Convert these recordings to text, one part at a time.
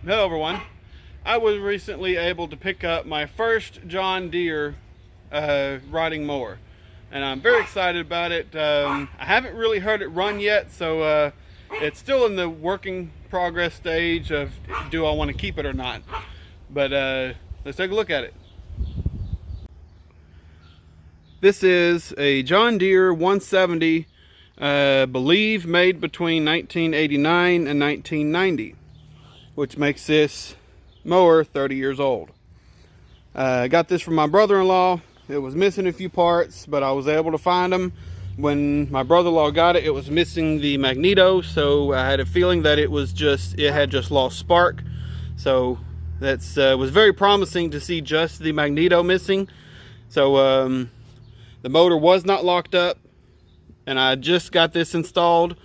Hello everyone. I was recently able to pick up my first John Deere riding mower, and I'm very excited about it. I haven't really heard it run yet, so it's still in the working progress stage of do I want to keep it or not. But let's take a look at it. This is a John Deere 170, believe made between 1989 and 1990. Which makes this mower 30 years old. I got this from my brother-in-law. It was missing a few parts, but I was able to find them. When my brother-in-law got it, it was missing the magneto, so I had a feeling that it had just lost spark. So that's was very promising to see just the magneto missing. So the motor was not locked up, and I just got this installed,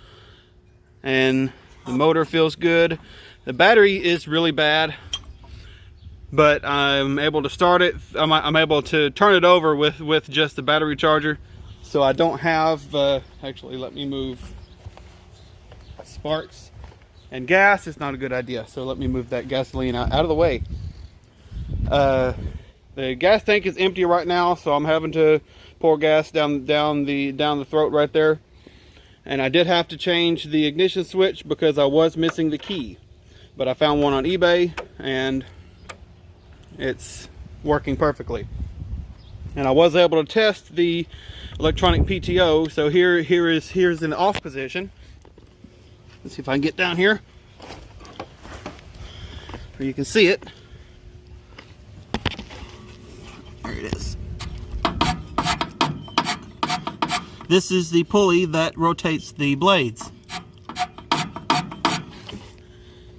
and the motor feels good. The battery is really bad, but I'm able to start it. I'm able to turn it over with just the battery charger, so I don't have actually, let me move sparks and gas. It's not a good idea, so let me move that gasoline out of the way. The gas tank is empty right now, so I'm having to pour gas down the throat right there. And I did have to change the ignition switch because I was missing the key. But I found one on eBay and it's working perfectly. And I was able to test the electronic PTO. So here's in the off position. Let's see if I can get down here where you can see it. There it is. This is the pulley that rotates the blades.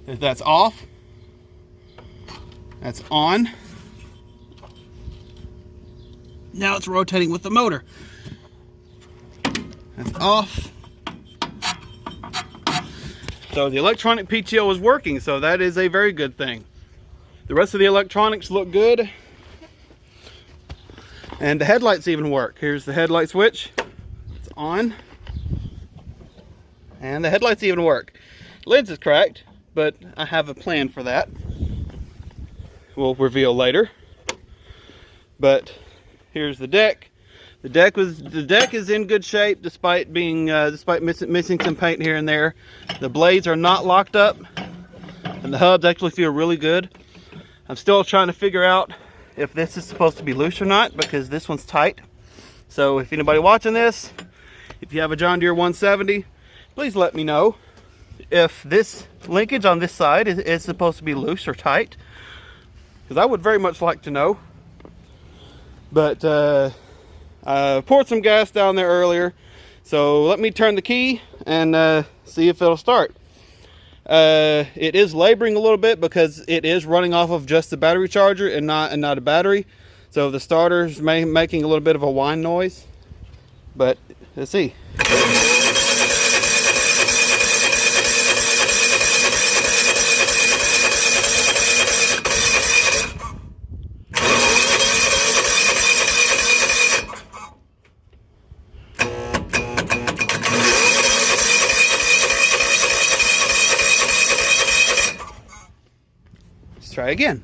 If that's off, that's on. Now it's rotating with the motor. That's off. So the electronic PTO is working, so that is a very good thing. The rest of the electronics look good. And the headlights even work. Here's the headlight switch. It's on. And the headlights even work. Lens is cracked, but I have a plan for that. We'll reveal later. But here's the deck. The deck is in good shape despite missing some paint here and there. The blades are not locked up, and the hubs actually feel really good. I'm still trying to figure out if this is supposed to be loose or not, because this one's tight. So if anybody watching this, if you have a John Deere 170, please let me know if this linkage on this side is supposed to be loose or tight, because I would very much like to know. But I poured some gas down there earlier, so let me turn the key and see if it'll start. It is laboring a little bit because it is running off of just the battery charger and not a battery, so the starter's making a little bit of a whine noise. But let's see. Let's try again.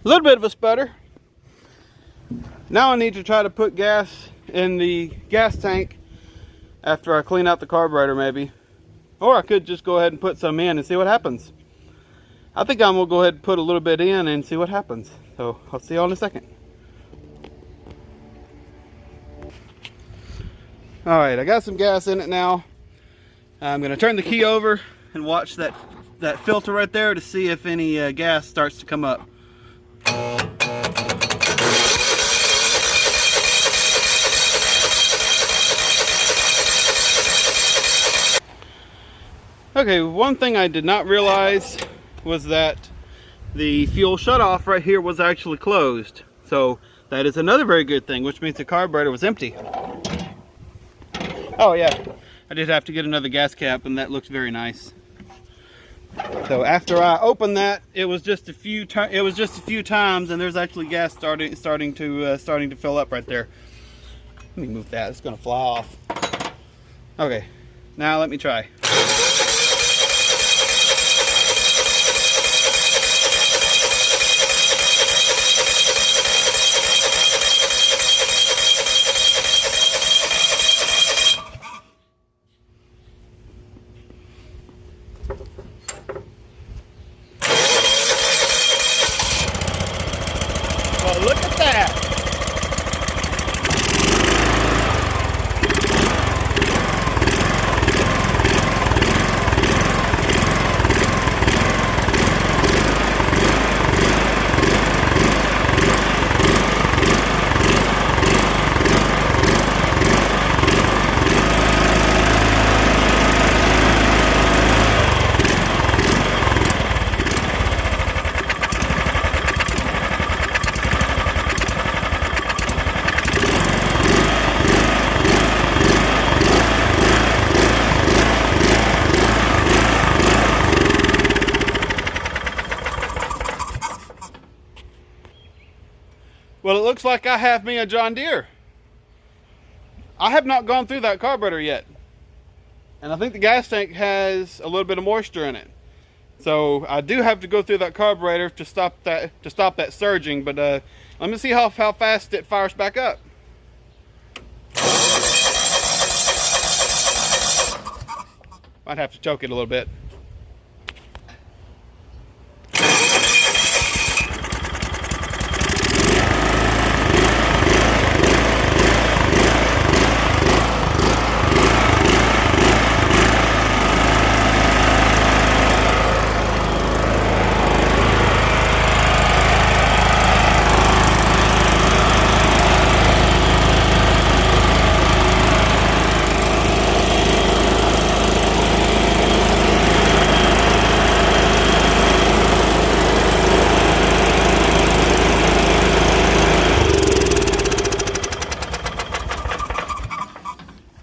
A little bit of a sputter. Now I need to try to put gas in the gas tank after I clean out the carburetor, maybe. Or I could just go ahead and put some in and see what happens. I think I'm gonna go ahead and put a little bit in and see what happens. So I'll see y'all in a second. Alright, I got some gas in it now. I'm gonna turn the key over and watch that filter right there to see if any gas starts to come up. Okay, one thing I did not realize was that the fuel shutoff right here was actually closed. So that is another very good thing, which means the carburetor was empty. Oh yeah, I did have to get another gas cap, and that looks very nice. So after I opened that, it was just a few times, and there's actually gas starting to fill up right there. Let me move that; it's gonna fly off. Okay, now let me try. Well, look at that. Well, it looks like I have me a John Deere. I have not gone through that carburetor yet. And I think the gas tank has a little bit of moisture in it. So I do have to go through that carburetor to stop that surging, but let me see how fast it fires back up. Might have to choke it a little bit.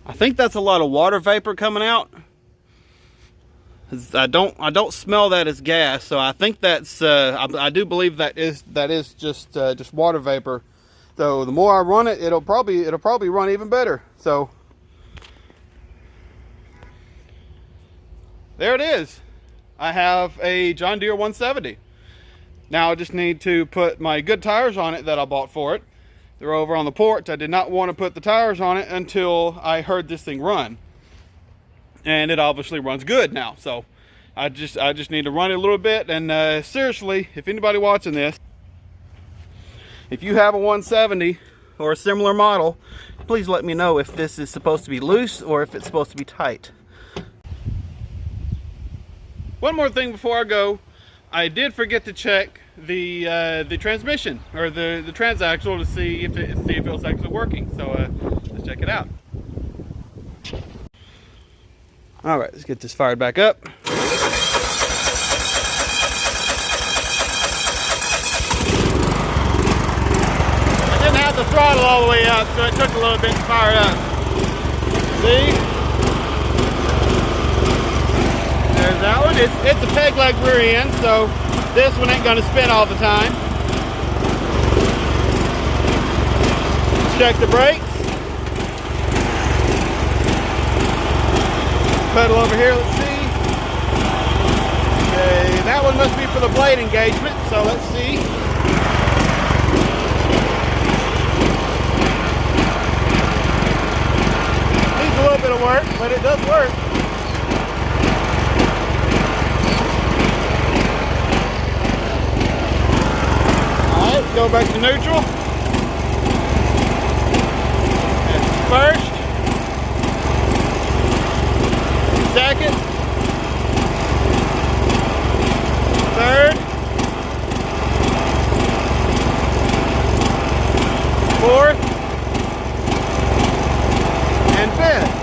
I think that's a lot of water vapor coming out. I don't smell that as gas, so I think that's I do believe that is just water vapor. So the more I run it, it'll probably run even better. So there it is. I have a John Deere 170. Now I just need to put my good tires on it that I bought for it. They're over on the porch. I did not want to put the tires on it until I heard this thing run. And it obviously runs good now. So I just need to run it a little bit. And seriously, if anybody watching this, if you have a 170 or a similar model, please let me know if this is supposed to be loose or if it's supposed to be tight. One more thing before I go. I did forget to check the transmission or the transaxle to see if it was actually working. So let's check it out. All right, let's get this fired back up. I didn't have the throttle all the way up, so it took a little bit to fire it up. See? There's that one. It's a peg leg rear end, so this one ain't going to spin all the time. Let's check the brakes. Pedal over here, let's see. Okay, that one must be for the blade engagement, so let's see. Needs a little bit of work, but it does work. Go back to neutral. That's first, second, third, fourth, and fifth.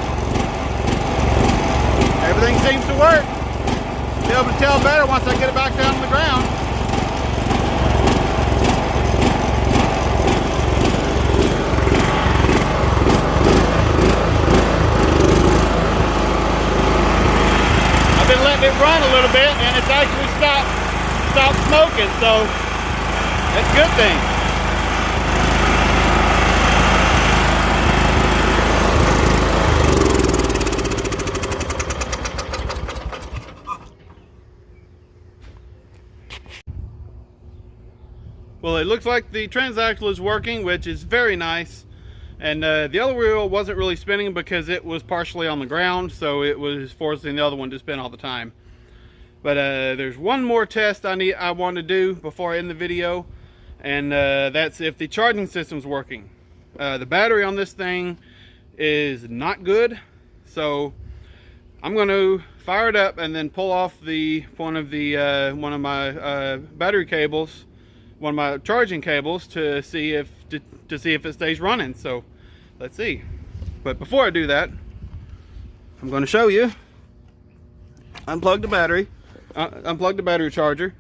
Everything seems to work. Be able to tell better once I get it back down on the ground. run a little bit, and it's actually stopped smoking, so that's a good thing. Well, it looks like the transaxle is working, which is very nice. And the other wheel wasn't really spinning because it was partially on the ground, so it was forcing the other one to spin all the time. But there's one more test I want to do before I end the video, and that's if the charging system's working. The battery on this thing is not good, so I'm going to fire it up and then pull off one of my battery cables, one of my charging cables, to see if it stays running. So let's see. But before I do that, I'm going to show you. Unplug the battery. Unplug the battery charger.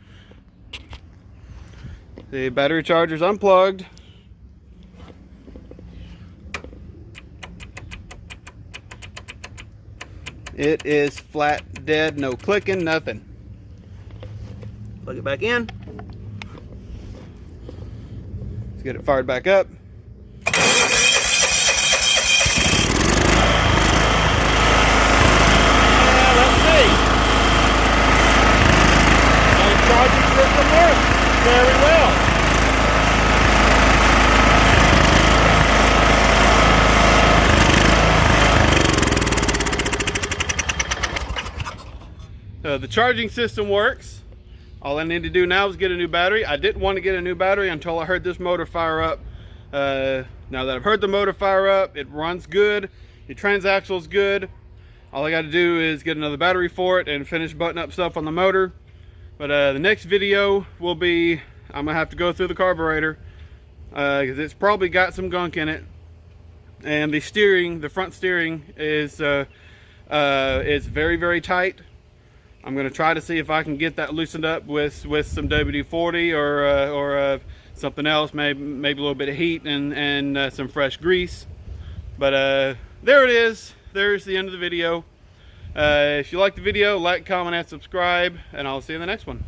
The battery charger's unplugged. It is flat dead, no clicking, nothing. Plug it back in. Let's get it fired back up. Charging system works very well. The charging system works. All I need to do now is get a new battery. I didn't want to get a new battery until I heard this motor fire up. Now that I've heard the motor fire up, it runs good. The transaxle is good. All I got to do is get another battery for it and finish buttoning up stuff on the motor. But the next video will be, I'm gonna have to go through the carburetor because it's probably got some gunk in it, and the steering, the front steering is very, very tight. I'm gonna try to see if I can get that loosened up with some WD-40 or something else, maybe a little bit of heat and some fresh grease. But there it is. There's the end of the video. If you like the video, like, comment, and subscribe, and I'll see you in the next one.